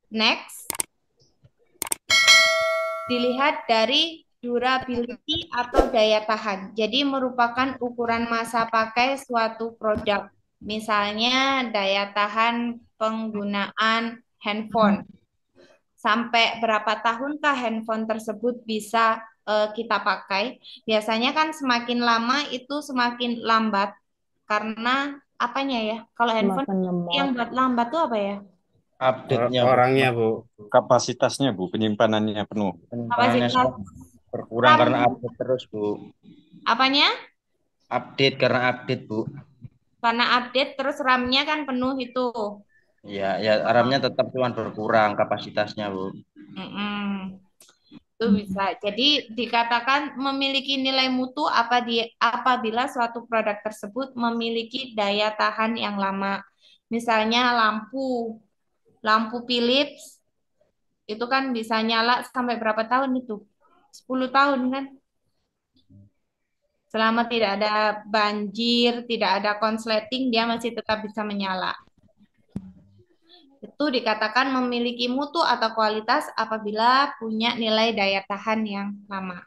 Next, dilihat dari durability atau daya tahan. Jadi merupakan ukuran masa pakai suatu produk. Misalnya daya tahan penggunaan handphone. Sampai berapa tahunkah handphone tersebut bisa kita pakai? Biasanya kan semakin lama itu semakin lambat karena apanya ya? Kalau handphone Semakin lemot. yang buat lambat tuh apa ya? Update-nya, Bu. Orangnya, Bu. Kapasitasnya, Bu. Penyimpanannya penuh. Penyimpanannya Kapasitas sekarang berkurang RAM karena update terus, Bu. apanya? Update karena update, Bu. Karena update terus RAM-nya kan penuh itu. Ya, ya RAM-nya tetap cuman berkurang kapasitasnya, Bu. Mm-mm. Itu bisa. Jadi dikatakan memiliki nilai mutu apabila suatu produk tersebut memiliki daya tahan yang lama. Misalnya lampu Philips itu kan bisa nyala sampai berapa tahun itu? 10 tahun kan? Selama tidak ada banjir, tidak ada konsleting, dia masih tetap bisa menyala. Itu dikatakan memiliki mutu atau kualitas apabila punya nilai daya tahan yang lama.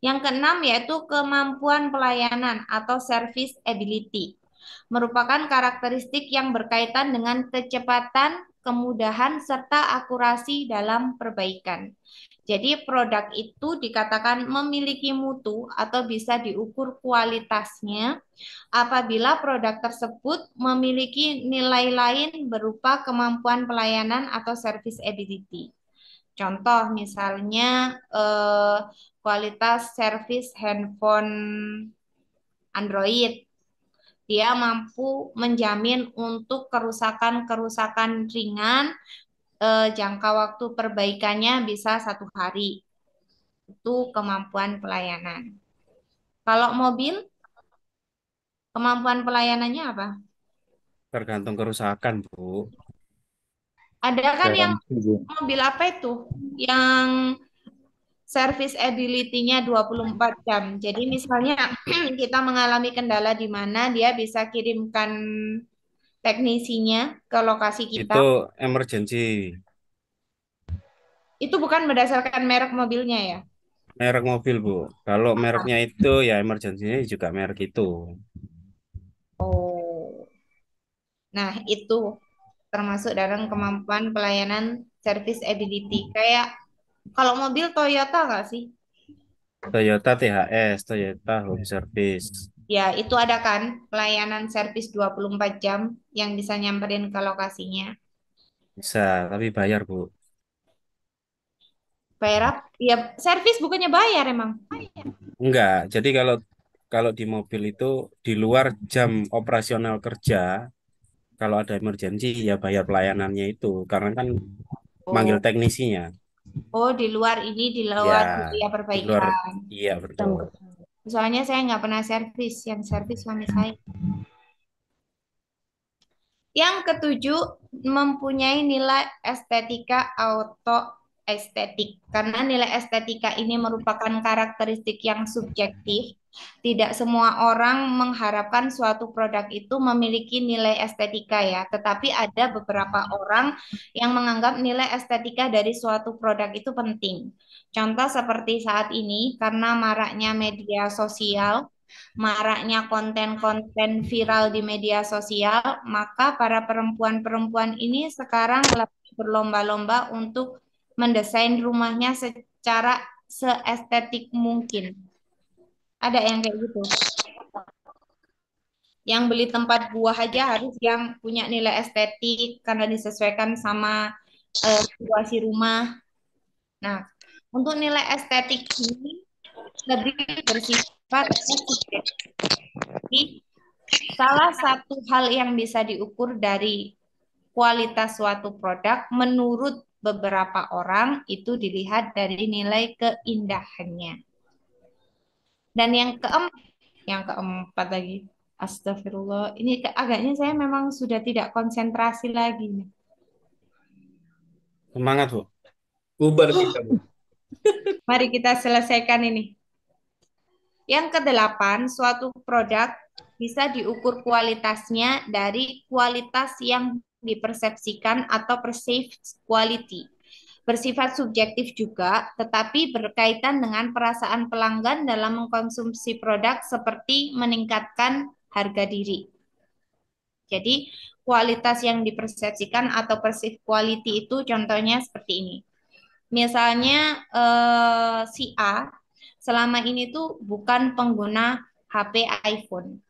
Yang keenam yaitu kemampuan pelayanan atau service ability. Merupakan karakteristik yang berkaitan dengan kecepatan, kemudahan, serta akurasi dalam perbaikan. Jadi produk itu dikatakan memiliki mutu atau bisa diukur kualitasnya apabila produk tersebut memiliki nilai lain berupa kemampuan pelayanan atau service ability. Contoh misalnya kualitas service handphone Android. Dia mampu menjamin untuk kerusakan-kerusakan ringan, jangka waktu perbaikannya bisa 1 hari. Itu kemampuan pelayanan. Kalau mobil, kemampuan pelayanannya apa? Tergantung kerusakan, Bu. Ada kan yang Garansi, Bu. mobil apa itu? Yang service ability-nya 24 jam. Jadi misalnya kita mengalami kendala di mana dia bisa kirimkan teknisinya ke lokasi kita. Itu emergency. Itu bukan berdasarkan merek mobilnya ya. Merek mobil, Bu. Kalau mereknya itu ya emergency juga merek itu. Oh. Nah, itu termasuk dalam kemampuan pelayanan service ability. Kayak kalau mobil Toyota nggak sih? Toyota THS, Toyota Home Service. Ya, itu ada kan pelayanan servis 24 jam yang bisa nyamperin ke lokasinya. Bisa, tapi bayar, Bu. Bayar apa? Ya, servis bukannya bayar emang. Enggak. Jadi kalau kalau di mobil itu di luar jam operasional kerja, kalau ada emergency ya bayar pelayanannya itu karena kan manggil Oh, teknisinya. oh di luar ini, di Ya, luar biaya di luar. perbaikan. Iya, Jam betul. kerja. Soalnya saya nggak pernah servis, yang servis suami saya. Yang ketujuh, mempunyai nilai estetika auto estetik. Karena nilai estetika ini merupakan karakteristik yang subjektif. Tidak semua orang mengharapkan suatu produk itu memiliki nilai estetika ya, tetapi ada beberapa orang yang menganggap nilai estetika dari suatu produk itu penting. Contoh seperti saat ini, karena maraknya media sosial, maraknya konten-konten viral di media sosial, maka para perempuan-perempuan ini sekarang lebih berlomba-lomba untuk mendesain rumahnya secara seestetik mungkin. Ada yang kayak gitu. Yang beli tempat buah aja harus yang punya nilai estetik karena disesuaikan sama situasi rumah. Nah, untuk nilai estetik ini lebih bersifat subjektif. Salah satu hal yang bisa diukur dari kualitas suatu produk menurut beberapa orang itu dilihat dari nilai keindahannya. Dan yang keempat lagi, astagfirullah, ini agaknya saya memang sudah tidak konsentrasi lagi nih. Semangat, Bu. Bubar kita, Bu. Mari kita selesaikan ini. Yang kedelapan, suatu produk bisa diukur kualitasnya dari kualitas yang dipersepsikan atau perceived quality. Bersifat subjektif juga, tetapi berkaitan dengan perasaan pelanggan dalam mengkonsumsi produk seperti meningkatkan harga diri. Jadi, kualitas yang dipersepsikan atau perceived quality itu contohnya seperti ini. Misalnya si A selama ini tuh bukan pengguna HP iPhone.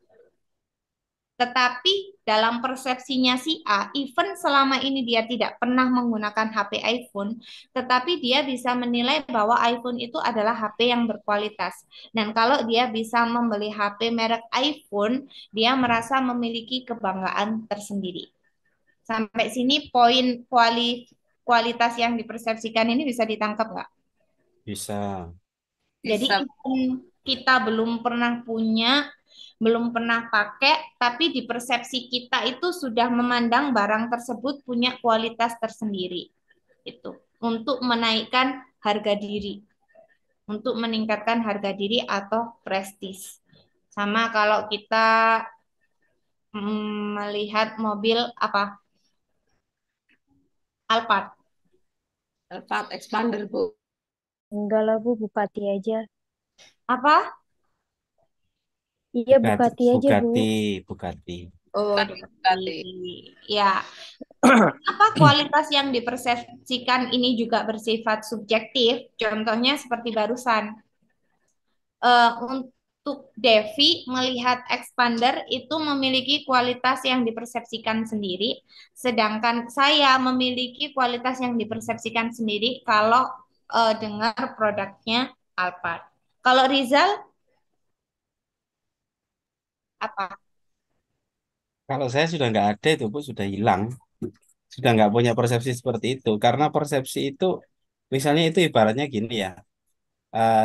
Tetapi dalam persepsinya si A, even selama ini dia tidak pernah menggunakan HP iPhone, tetapi dia bisa menilai bahwa iPhone itu adalah HP yang berkualitas. Dan kalau dia bisa membeli HP merek iPhone, dia merasa memiliki kebanggaan tersendiri. Sampai sini poin kualitas yang dipersepsikan ini bisa ditangkap nggak? Bisa. Jadi Bisa. kita belum pernah punya, belum pernah pakai, tapi di persepsi kita itu sudah memandang barang tersebut punya kualitas tersendiri. Itu untuk menaikkan harga diri, untuk meningkatkan harga diri atau prestis. Sama kalau kita melihat mobil apa? Alphard. Alphard Expander, Bu. Enggak lah Bu, Bupati aja. Apa? Iya Bupati aja Bu. Bugatti. Oh, Bugatti. Ya. Apa kualitas yang dipersepsikan ini juga bersifat subjektif? Contohnya seperti barusan. Untuk Devi melihat expander itu memiliki kualitas yang dipersepsikan sendiri, sedangkan saya memiliki kualitas yang dipersepsikan sendiri kalau dengar produknya Alphard. Kalau Rizal apa? Kalau saya sudah nggak ada itu Bu, sudah hilang. Sudah nggak punya persepsi seperti itu. Karena persepsi itu, misalnya itu ibaratnya gini ya.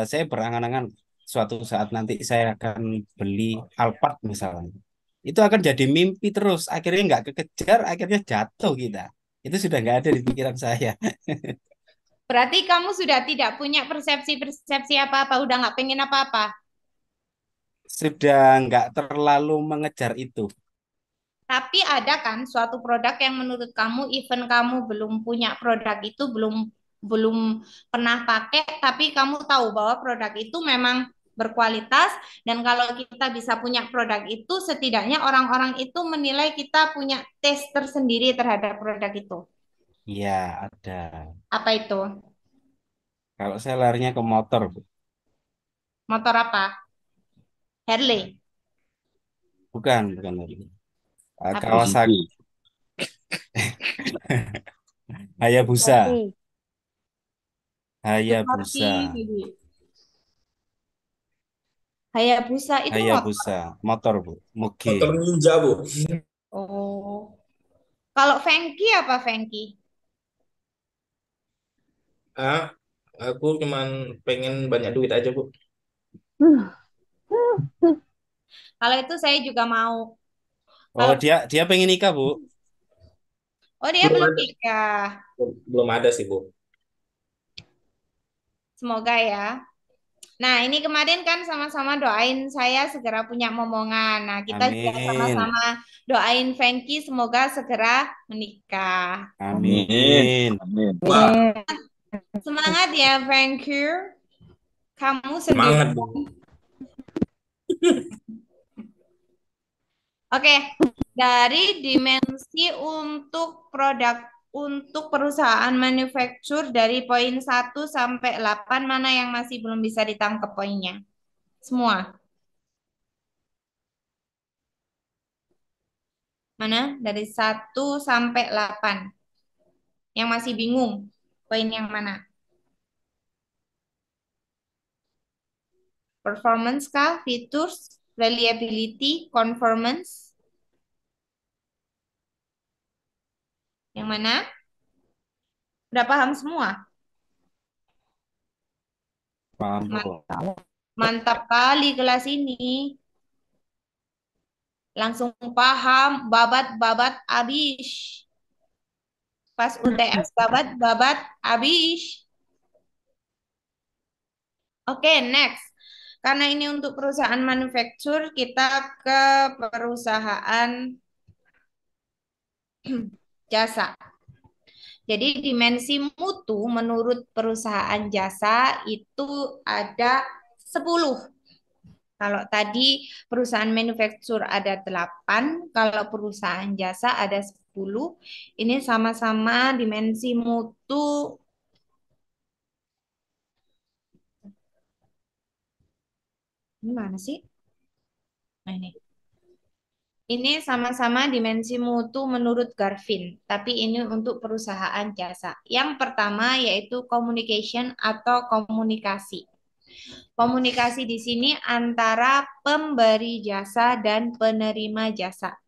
Saya berangan-angan suatu saat nanti saya akan beli Alphard misalnya. Itu akan jadi mimpi terus. Akhirnya nggak kekejar, akhirnya jatuh kita. Itu sudah nggak ada di pikiran saya. Berarti kamu sudah tidak punya persepsi-persepsi apa-apa, udah nggak pengen apa-apa. Sudah nggak terlalu mengejar itu. Tapi ada kan suatu produk yang menurut kamu, even kamu belum punya produk itu, belum belum pernah pakai, tapi kamu tahu bahwa produk itu memang berkualitas dan kalau kita bisa punya produk itu, setidaknya orang-orang itu menilai kita punya taste tersendiri terhadap produk itu. Iya, ada. Apa itu? Kalau saya larinya ke motor, Bu. Motor apa? Harley. Bukan lagi. Apa? Kawasaki, Hayabusa, Bupati. Hayabusa, Hayabusa itu motor. Hayabusa, motor Bu, Muge. Motor ninja, Bu. Oh. Kalau Fengki apa Fengki? Ah, aku cuman pengen banyak duit aja, Bu. Kalau itu saya juga mau. Oh, Kalau dia pengen nikah, Bu. oh dia Belum belum ada. nikah. Belum ada sih, Bu. Semoga ya. Nah, ini kemarin kan sama-sama doain saya segera punya momongan. Nah, kita juga Amin. sama-sama doain Fengki semoga segera menikah. Amin. Wah, Semangat ya, Fengki. Kamu semangat, sendiri. Bu. Oke, dari dimensi untuk produk untuk perusahaan manufaktur dari poin 1 sampai 8 mana yang masih belum bisa ditangkap poinnya? Semua. Mana? Dari 1 sampai 8. Yang masih bingung, poin yang mana? Performance kah? Features? Reliability? Conformance? Yang mana? Udah paham semua? Paham, Bu. Mantap kali kelas ini. Langsung paham, babat-babat abis. Pas UTS babat-babat abis. Oke, next. Karena ini untuk perusahaan manufaktur, kita ke perusahaan jasa. Jadi dimensi mutu menurut perusahaan jasa itu ada 10. Kalau tadi perusahaan manufaktur ada 8, kalau perusahaan jasa ada 10. Ini sama-sama dimensi mutu. Ini mana sih? Nah, ini. Ini sama-sama dimensi mutu menurut Garvin, tapi ini untuk perusahaan jasa. Yang pertama yaitu communication atau komunikasi. Komunikasi di sini antara pemberi jasa dan penerima jasa.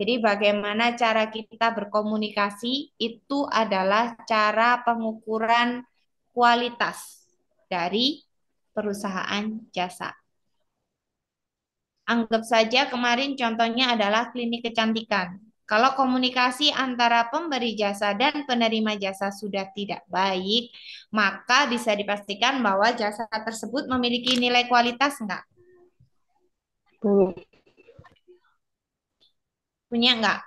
Jadi bagaimana cara kita berkomunikasi itu adalah cara pengukuran kualitas dari perusahaan jasa. Anggap saja kemarin contohnya adalah klinik kecantikan. Kalau komunikasi antara pemberi jasa dan penerima jasa sudah tidak baik, maka bisa dipastikan bahwa jasa tersebut memiliki nilai kualitas enggak? Bu. Punya enggak?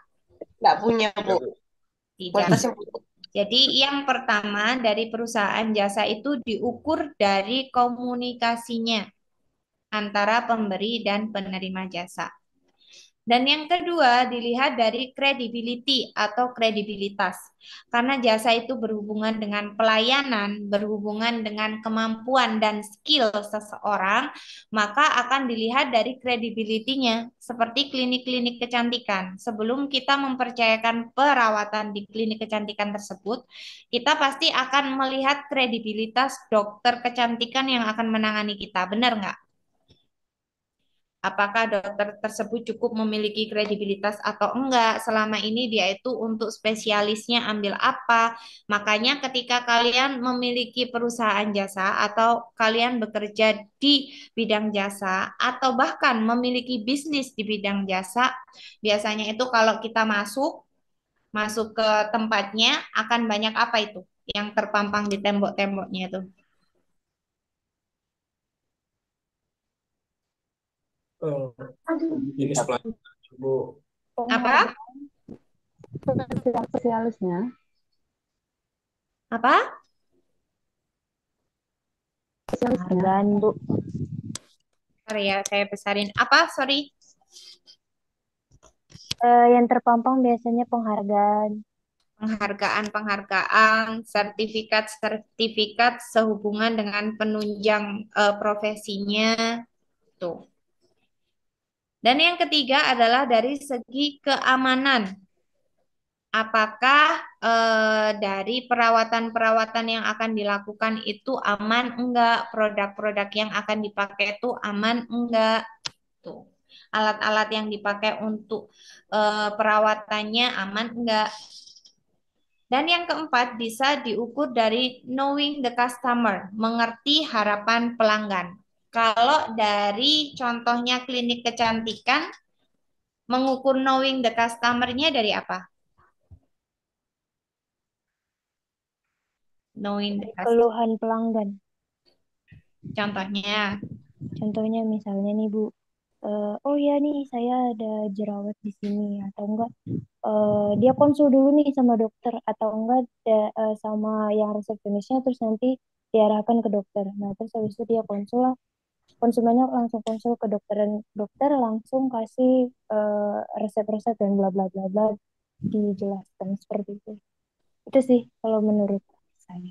Nggak punya, Bu. Tidak. Kualitasnya buruk. Jadi yang pertama dari perusahaan jasa itu diukur dari komunikasinya antara pemberi dan penerima jasa. Dan yang kedua dilihat dari credibility atau kredibilitas. Karena jasa itu berhubungan dengan pelayanan, berhubungan dengan kemampuan dan skill seseorang, maka akan dilihat dari credibility-nya. Seperti klinik-klinik kecantikan. Sebelum kita mempercayakan perawatan di klinik kecantikan tersebut, kita pasti akan melihat kredibilitas dokter kecantikan yang akan menangani kita. Benar nggak? Apakah dokter tersebut cukup memiliki kredibilitas atau enggak, selama ini dia itu untuk spesialisnya ambil apa. Makanya ketika kalian memiliki perusahaan jasa atau kalian bekerja di bidang jasa atau bahkan memiliki bisnis di bidang jasa, biasanya itu kalau kita masuk ke tempatnya akan banyak apa itu yang terpampang di tembok-temboknya itu. Jenis pelayanan, Bu. Apa? Spesialisnya. Apa? Penghargaan, Bu. Sorry ya, saya besarin. Apa? Sorry. Yang terpampang biasanya penghargaan. Penghargaan, sertifikat sehubungan dengan penunjang profesinya. Tuh. Dan yang ketiga adalah dari segi keamanan. Apakah dari perawatan-perawatan yang akan dilakukan itu aman enggak? Produk-produk yang akan dipakai itu aman enggak? Tuh. Alat-alat yang dipakai untuk perawatannya aman enggak? Dan yang keempat bisa diukur dari knowing the customer, mengerti harapan pelanggan. Kalau dari contohnya klinik kecantikan, mengukur knowing the customer-nya dari apa? Knowing the customer. Keluhan pelanggan. Contohnya, Contohnya misalnya nih Bu, oh ya nih saya ada jerawat di sini atau enggak dia konsul dulu nih sama dokter atau enggak sama yang resepsionisnya terus nanti diarahkan ke dokter. Nah terus habis itu dia konsul lah, konsumennya langsung konsul ke dokter dan dokter langsung kasih resep-resep dan bla bla bla bla dijelaskan seperti itu. Itu sih kalau menurut saya.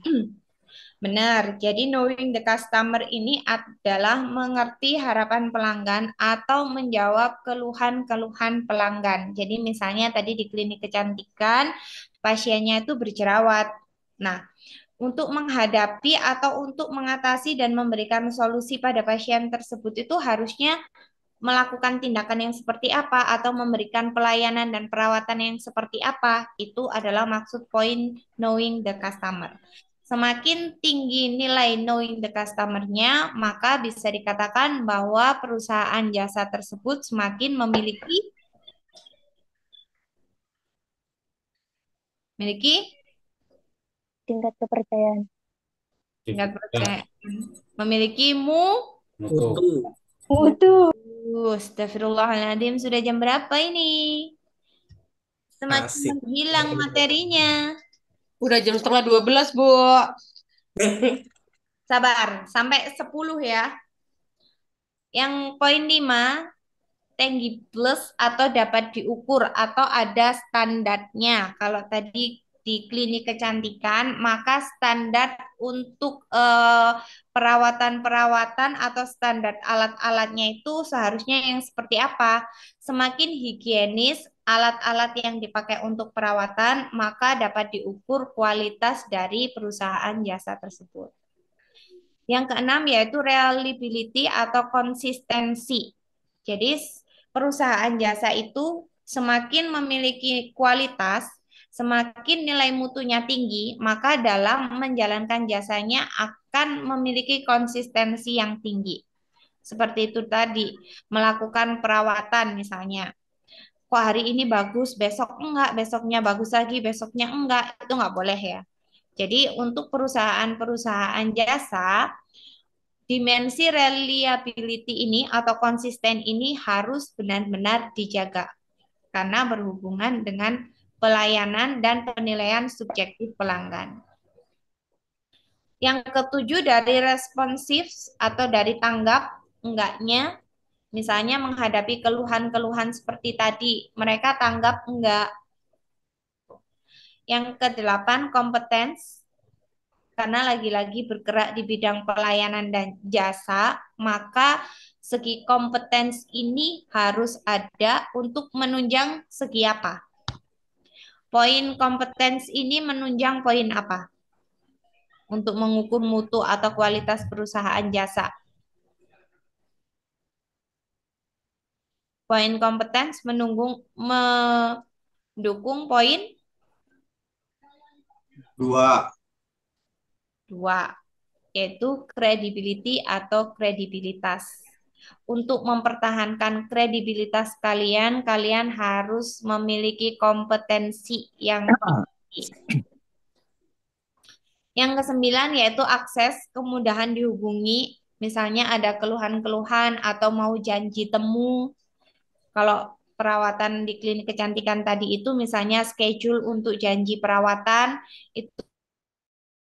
benar. Jadi knowing the customer ini adalah mengerti harapan pelanggan atau menjawab keluhan-keluhan pelanggan. Jadi misalnya tadi di klinik kecantikan, pasiennya itu berjerawat. Nah, untuk menghadapi atau untuk mengatasi dan memberikan solusi pada pasien tersebut itu harusnya melakukan tindakan yang seperti apa atau memberikan pelayanan dan perawatan yang seperti apa. Itu adalah maksud poin knowing the customer. Semakin tinggi nilai knowing the customer-nya, maka bisa dikatakan bahwa perusahaan jasa tersebut semakin memiliki Tingkat kepercayaan. tingkat percaya, memiliki Mutu. Mutu. Astagfirullahaladzim, sudah jam berapa ini? Semakin Asik. menghilang materinya. Udah jam setengah 12, Bu. Sabar, sampai 10 ya. Yang poin 5, tangibles atau dapat diukur atau ada standarnya. Kalau tadi di klinik kecantikan, maka standar untuk perawatan-perawatan atau standar alat-alatnya itu seharusnya yang seperti apa? Semakin higienis alat-alat yang dipakai untuk perawatan, maka dapat diukur kualitas dari perusahaan jasa tersebut. Yang keenam yaitu reliability atau konsistensi. Jadi perusahaan jasa itu semakin memiliki kualitas, semakin nilai mutunya tinggi, maka dalam menjalankan jasanya akan memiliki konsistensi yang tinggi. Seperti itu tadi, melakukan perawatan misalnya. Kok hari ini bagus, besok enggak, besoknya bagus lagi, besoknya enggak, itu enggak boleh ya. Jadi untuk perusahaan-perusahaan jasa, dimensi reliability ini atau konsisten ini harus benar-benar dijaga karena berhubungan dengan pelayanan dan penilaian subjektif pelanggan. Yang ketujuh dari responsif atau dari tanggap enggaknya, misalnya menghadapi keluhan-keluhan seperti tadi, mereka tanggap enggak. Yang kedelapan kompetens, karena lagi-lagi bergerak di bidang pelayanan dan jasa, maka segi kompetens ini harus ada untuk menunjang segi apa? Poin kompetens ini menunjang poin apa? Untuk mengukur mutu atau kualitas perusahaan jasa. Poin kompetens mendukung poin 2, yaitu credibility atau kredibilitas. Untuk mempertahankan kredibilitas kalian, kalian harus memiliki kompetensi yang tinggi. Yang kesembilan yaitu akses, kemudahan dihubungi. Misalnya ada keluhan-keluhan atau mau janji temu. Kalau perawatan di klinik kecantikan tadi itu misalnya schedule untuk janji perawatan, itu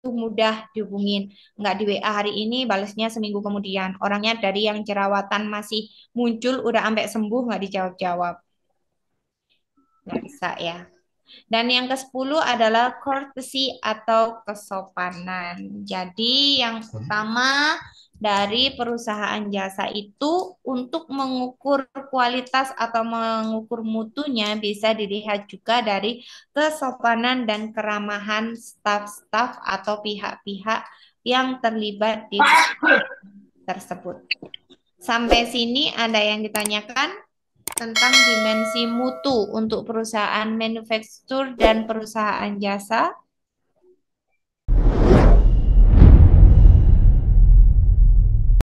mudah dihubungin. Nggak di WA hari ini, balasnya seminggu kemudian. Orangnya dari yang jerawatan masih muncul, udah sampai sembuh, nggak dijawab-jawab. Nggak bisa ya. Dan yang ke-10 adalah courtesy atau kesopanan. Jadi yang utama dari perusahaan jasa itu untuk mengukur kualitas atau mengukur mutunya bisa dilihat juga dari kesopanan dan keramahan staf-staf atau pihak-pihak yang terlibat di tersebut. Sampai sini ada yang ditanyakan tentang dimensi mutu untuk perusahaan manufaktur dan perusahaan jasa.